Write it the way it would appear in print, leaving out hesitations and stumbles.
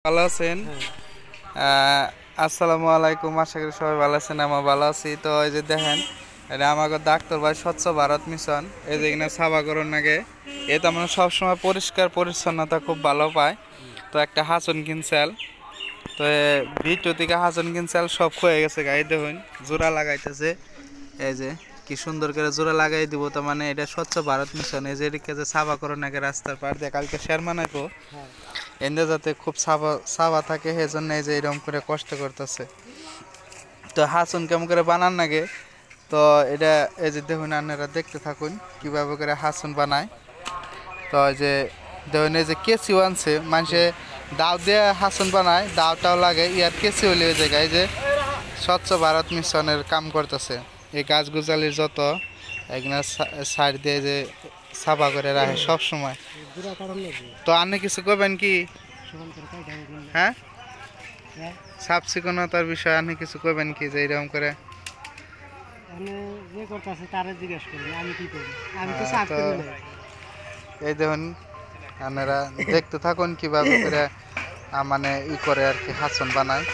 ভালো আছেন? আসসালামু আলাইকুম। আশা করি সবাই ভালো আছেন। আমরা ভালো আছি। তো এই যে দেখেন, এটা আমাকে ডাক্তার ভাই স্বচ্ছ ভারত মিশন, এই যে এখানে সাফা করুন নাকি, এ তো আমরা সবসময় পরিষ্কার পরিচ্ছন্নতা খুব ভালো পাই। তো একটা হাসন কিনছেল, তো ভিডিও থেকে হাসন কিনছেল সব হয়ে গেছে। গাড়ি দেখুন জোড়া লাগাইতেছে, এই যে কি সুন্দর করে জোড়া লাগাই দিব। তো মানে এটা স্বচ্ছ ভারত মিশন, এই যে এদিকে যে সাফা করুন নাকি রাস্তার পার দিয়ে কালকে শেরমানাকো এনে যাতে খুব সাফা সাফা থাকে, সেই জন্য এই যে এরকম করে কষ্ট করতেছে। তো হাসুন কেমন করে বানান নাগে, তো এটা এই যে দেখুন আপনারা দেখতে থাকুন কিভাবে করে হাসুন বানায়। তো এই যে দেখুন এই যে কেসিও আনছে, মানুষে দাও দিয়ে হাসুন বানায়, দাওটাও লাগে, ইয়ার কেসি হলে ওই জায়গায় এই যে স্বচ্ছ ভারত মিশনের কাম করতেছে। এই গাছগুজালির যত এগুলো সাইড দিয়ে যে সাফা করে রাখে সব সময়। তো আপনি কিছু করবেন কি? হ্যাঁ, সাফ চিকনতার বিষয়ে আপনি কিছু করবেন কি যে এরকম করে? এই দেখুন আপনারা দেখতে থাকুন কিভাবে করে মানে ই করে আর কি হাসন বানায়।